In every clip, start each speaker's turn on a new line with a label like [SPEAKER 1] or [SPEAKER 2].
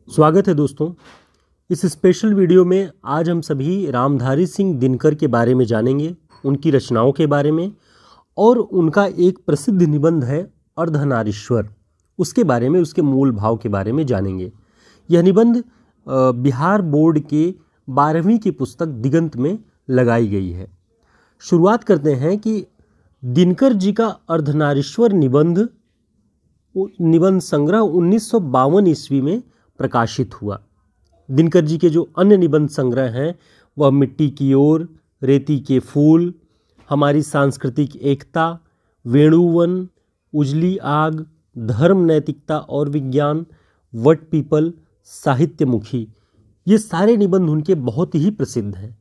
[SPEAKER 1] स्वागत है दोस्तों। इस स्पेशल वीडियो में आज हम सभी रामधारी सिंह दिनकर के बारे में जानेंगे, उनकी रचनाओं के बारे में, और उनका एक प्रसिद्ध निबंध है अर्धनारीश्वर, उसके बारे में, उसके मूल भाव के बारे में जानेंगे। यह निबंध बिहार बोर्ड के 12वीं की पुस्तक दिगंत में लगाई गई है। शुरुआत करते हैं कि दिनकर जी का अर्धनारीश्वर निबंध संग्रह 1952 ईस्वी में प्रकाशित हुआ। दिनकर जी के जो अन्य निबंध संग्रह हैं वह मिट्टी की ओर, रेती के फूल, हमारी सांस्कृतिक एकता, वेणुवन, उजली आग, धर्म, नैतिकता और विज्ञान, वट पीपल, साहित्यमुखी, ये सारे निबंध उनके बहुत ही प्रसिद्ध हैं।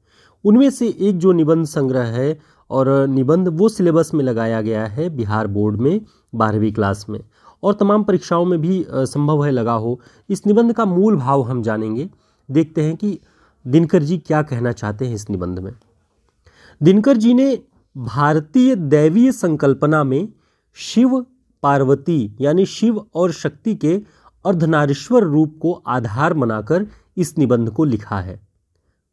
[SPEAKER 1] उनमें से एक जो निबंध संग्रह है और निबंध वो सिलेबस में लगाया गया है बिहार बोर्ड में 12वीं क्लास में, और तमाम परीक्षाओं में भी संभव है लगा हो। इस निबंध का मूल भाव हम जानेंगे। देखते हैं कि दिनकर जी क्या कहना चाहते हैं इस निबंध में। दिनकर जी ने भारतीय दैवीय संकल्पना में शिव पार्वती यानी शिव और शक्ति के अर्धनारीश्वर रूप को आधार बनाकर इस निबंध को लिखा है।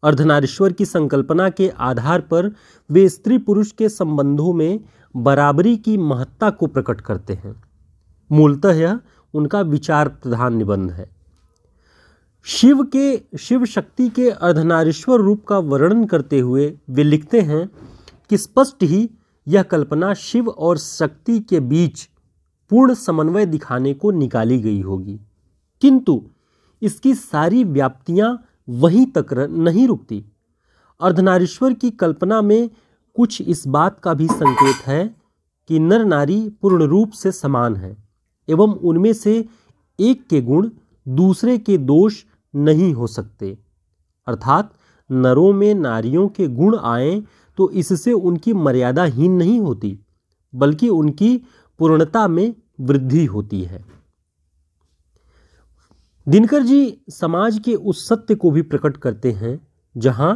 [SPEAKER 1] अर्धनारीश्वर की संकल्पना के आधार पर वे स्त्री पुरुष के संबंधों में बराबरी की महत्ता को प्रकट करते हैं। मूलतः यह उनका विचार प्रधान निबंध है। शिव शक्ति के अर्धनारीश्वर रूप का वर्णन करते हुए वे लिखते हैं कि स्पष्ट ही यह कल्पना शिव और शक्ति के बीच पूर्ण समन्वय दिखाने को निकाली गई होगी, किंतु इसकी सारी व्याप्तियां वहीं तक नहीं रुकती। अर्धनारीश्वर की कल्पना में कुछ इस बात का भी संकेत है कि नर नारी पूर्ण रूप से समान है एवं उनमें से एक के गुण दूसरे के दोष नहीं हो सकते, अर्थात नरों में नारियों के गुण आए तो इससे उनकी मर्यादा हीन नहीं होती, बल्कि उनकी पूर्णता में वृद्धि होती है। दिनकर जी समाज के उस सत्य को भी प्रकट करते हैं जहां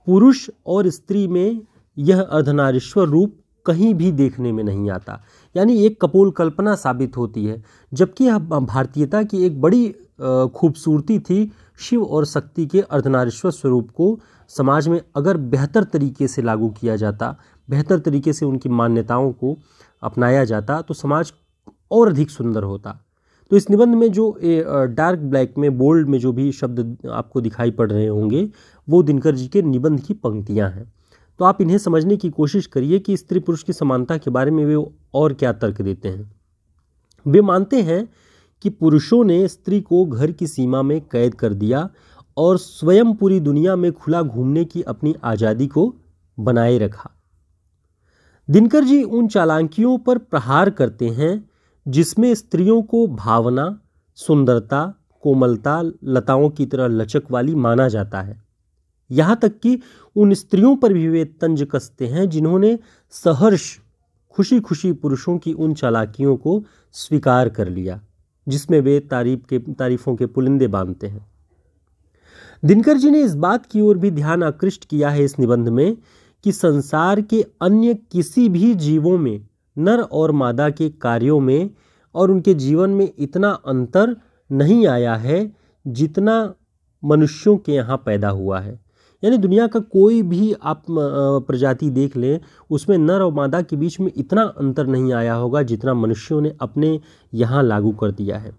[SPEAKER 1] पुरुष और स्त्री में यह अर्धनारीश्वर रूप कहीं भी देखने में नहीं आता, यानी एक कपोल कल्पना साबित होती है। जबकि यह भारतीयता की एक बड़ी खूबसूरती थी शिव और शक्ति के अर्धनारीश्वर स्वरूप को समाज में अगर बेहतर तरीके से लागू किया जाता, बेहतर तरीके से उनकी मान्यताओं को अपनाया जाता तो समाज और अधिक सुंदर होता। तो इस निबंध में जो डार्क ब्लैक में बोल्ड में जो भी शब्द आपको दिखाई पड़ रहे होंगे वो दिनकर जी के निबंध की पंक्तियां हैं। तो आप इन्हें समझने की कोशिश करिए कि स्त्री पुरुष की समानता के बारे में वे और क्या तर्क देते हैं। वे मानते हैं कि पुरुषों ने स्त्री को घर की सीमा में कैद कर दिया और स्वयं पूरी दुनिया में खुला घूमने की अपनी आज़ादी को बनाए रखा। दिनकर जी उन चालाकियों पर प्रहार करते हैं जिसमें स्त्रियों को भावना, सुंदरता, कोमलता, लताओं की तरह लचक वाली माना जाता है। यहाँ तक कि उन स्त्रियों पर भी वे तंज कसते हैं जिन्होंने सहर्ष खुशी खुशी पुरुषों की उन चालाकियों को स्वीकार कर लिया, जिसमें वे तारीफों के पुलिंदे बांधते हैं। दिनकर जी ने इस बात की ओर भी ध्यान आकृष्ट किया है इस निबंध में कि संसार के अन्य किसी भी जीवों में नर और मादा के कार्यों में और उनके जीवन में इतना अंतर नहीं आया है जितना मनुष्यों के यहाँ पैदा हुआ है। यानी दुनिया का कोई भी आप प्रजाति देख लें, उसमें नर और मादा के बीच में इतना अंतर नहीं आया होगा जितना मनुष्यों ने अपने यहाँ लागू कर दिया है।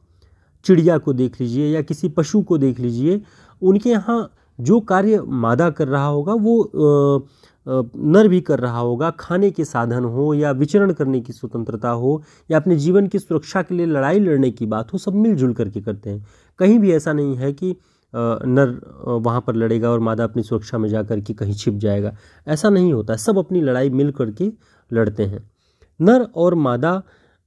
[SPEAKER 1] चिड़िया को देख लीजिए या किसी पशु को देख लीजिए, उनके यहाँ जो कार्य मादा कर रहा होगा वो नर भी कर रहा होगा। खाने के साधन हो या विचरण करने की स्वतंत्रता हो या अपने जीवन की सुरक्षा के लिए लड़ाई लड़ने की बात हो, सब मिलजुल करके करते हैं। कहीं भी ऐसा नहीं है कि नर वहाँ पर लड़ेगा और मादा अपनी सुरक्षा में जाकर के कहीं छिप जाएगा, ऐसा नहीं होता। सब अपनी लड़ाई मिल करके लड़ते हैं। नर और मादा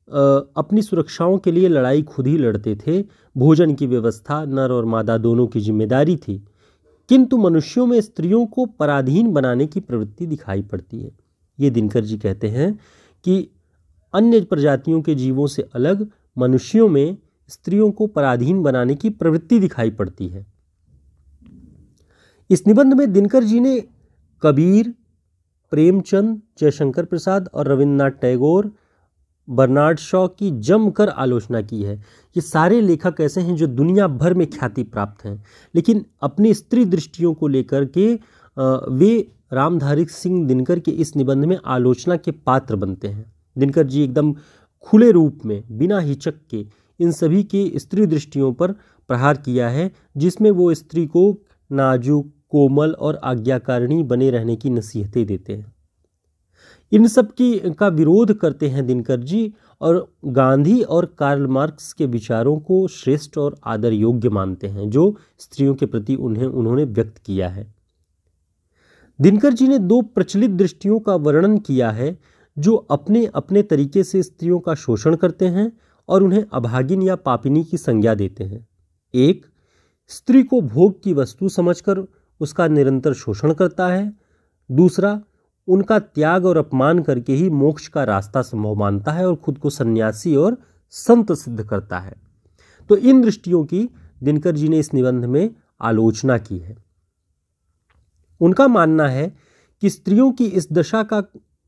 [SPEAKER 1] अपनी सुरक्षाओं के लिए लड़ाई खुद ही लड़ते थे। भोजन की व्यवस्था नर और मादा दोनों की जिम्मेदारी थी, किंतु मनुष्यों में स्त्रियों को पराधीन बनाने की प्रवृत्ति दिखाई पड़ती है। ये दिनकर जी कहते हैं कि अन्य प्रजातियों के जीवों से अलग मनुष्यों में स्त्रियों को पराधीन बनाने की प्रवृत्ति दिखाई पड़ती है। इस निबंध में दिनकर जी ने कबीर, प्रेमचंद, जयशंकर प्रसाद और रविन्द्रनाथ टैगोर बर्नार्ड शॉ की जमकर आलोचना की है। ये सारे लेखक ऐसे हैं जो दुनिया भर में ख्याति प्राप्त हैं, लेकिन अपनी स्त्री दृष्टियों को लेकर के वे रामधारी सिंह दिनकर के इस निबंध में आलोचना के पात्र बनते हैं। दिनकर जी एकदम खुले रूप में बिना हिचक के इन सभी के स्त्री दृष्टियों पर प्रहार किया है, जिसमें वो स्त्री को नाजुक, कोमल और आज्ञाकारिणी बने रहने की नसीहतें देते हैं। इन सब का विरोध करते हैं दिनकर जी, और गांधी और कार्ल मार्क्स के विचारों को श्रेष्ठ और आदर योग्य मानते हैं जो स्त्रियों के प्रति उन्होंने व्यक्त किया है। दिनकर जी ने दो प्रचलित दृष्टियों का वर्णन किया है जो अपने अपने तरीके से स्त्रियों का शोषण करते हैं और उन्हें अभागिन या पापिनी की संज्ञा देते हैं। एक, स्त्री को भोग की वस्तु समझकर उसका निरंतर शोषण करता है। दूसरा, उनका त्याग और अपमान करके ही मोक्ष का रास्ता संभव मानता है और खुद को सन्यासी और संत सिद्ध करता है। तो इन दृष्टियों की दिनकर जी ने इस निबंध में आलोचना की है। उनका मानना है कि स्त्रियों की इस दशा का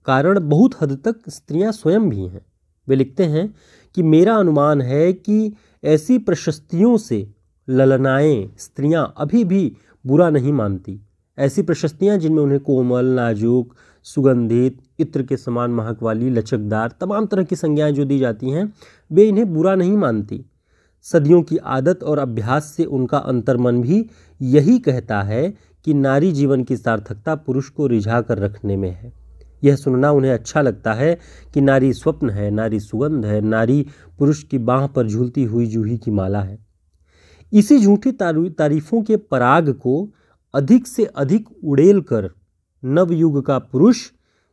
[SPEAKER 1] कारण बहुत हद तक स्त्रियां स्वयं भी हैं। वे लिखते हैं कि मेरा अनुमान है कि ऐसी प्रशस्तियों से ललनाएं स्त्रियां अभी भी बुरा नहीं मानती। ऐसी प्रशस्तियां जिनमें उन्हें कोमल, नाजुक, सुगंधित, इत्र के समान महक वाली, लचकदार, तमाम तरह की संज्ञाएं जो दी जाती हैं, वे इन्हें बुरा नहीं मानती। सदियों की आदत और अभ्यास से उनका अंतर्मन भी यही कहता है कि नारी जीवन की सार्थकता पुरुष को रिझा कर रखने में है। यह सुनना उन्हें अच्छा लगता है कि नारी स्वप्न है, नारी सुगंध है, नारी पुरुष की बाह पर झूलती हुई जूही की माला है। इसी झूठी तारीफों के पराग को अधिक से अधिक उड़ेल कर नवयुग का पुरुष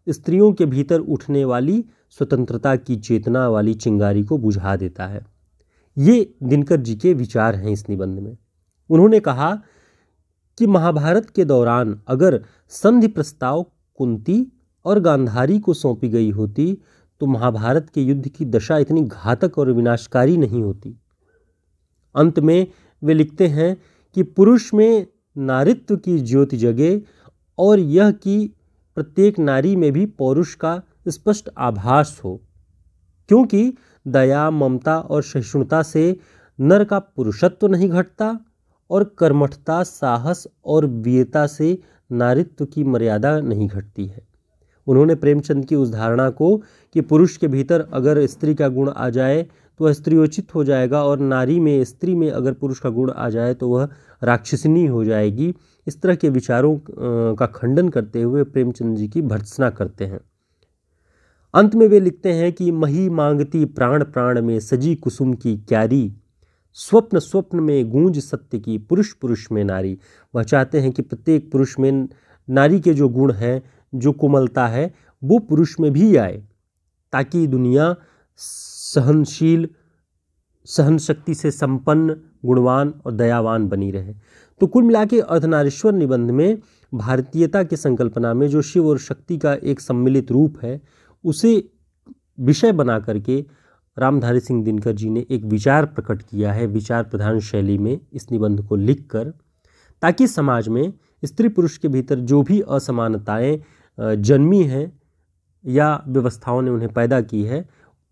[SPEAKER 1] स्त्रियों के भीतर उठने वाली स्वतंत्रता की चेतना वाली चिंगारी को बुझा देता है। ये दिनकर जी के विचार हैं इस निबंध में। उन्होंने कहा कि महाभारत के दौरान अगर संधि प्रस्ताव कुंती और गांधारी को सौंपी गई होती तो महाभारत के युद्ध की दशा इतनी घातक और विनाशकारी नहीं होती। अंत में वे लिखते हैं कि पुरुष में नारित्व की ज्योति जगे और यह कि प्रत्येक नारी में भी पौरुष का स्पष्ट आभास हो, क्योंकि दया, ममता और सहिष्णुता से नर का पुरुषत्व नहीं घटता और कर्मठता, साहस और वीरता से नारित्व की मर्यादा नहीं घटती है। उन्होंने प्रेमचंद की उस धारणा को कि पुरुष के भीतर अगर स्त्री का गुण आ जाए तो वह स्त्रियोचित हो जाएगा और नारी में, स्त्री में अगर पुरुष का गुण आ जाए तो वह राक्षसिनी हो जाएगी, इस तरह के विचारों का खंडन करते हुए प्रेमचंद जी की भर्त्सना करते हैं। अंत में वे लिखते हैं कि मही मांगती प्राण प्राण में सजी कुसुम की क्यारी, स्वप्न स्वप्न में गूंज सत्य की पुरुष पुरुष में नारी। वह चाहते हैं कि प्रत्येक पुरुष में नारी के जो गुण हैं, जो कोमलता है, वो पुरुष में भी आए, ताकि दुनिया सहनशील, सहन शक्ति से संपन्न, गुणवान और दयावान बनी रहे। तो कुल मिला के अर्धनारीश्वर निबंध में भारतीयता की संकल्पना में जो शिव और शक्ति का एक सम्मिलित रूप है, उसे विषय बना करके रामधारी सिंह दिनकर जी ने एक विचार प्रकट किया है, विचार प्रधान शैली में इस निबंध को लिखकर, ताकि समाज में स्त्री पुरुष के भीतर जो भी असमानताएं जन्मी हैं या व्यवस्थाओं ने उन्हें पैदा की है,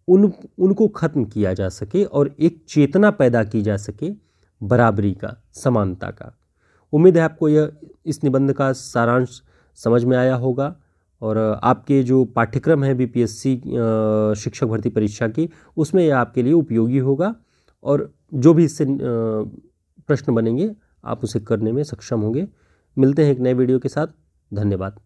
[SPEAKER 1] उनको खत्म किया जा सके और एक चेतना पैदा की जा सके बराबरी का, समानता का। उम्मीद है आपको इस निबंध का सारांश समझ में आया होगा और आपके जो पाठ्यक्रम है बीपीएससी शिक्षक भर्ती परीक्षा की, उसमें यह आपके लिए उपयोगी होगा और जो भी इससे प्रश्न बनेंगे आप उसे करने में सक्षम होंगे। मिलते हैं एक नए वीडियो के साथ। धन्यवाद।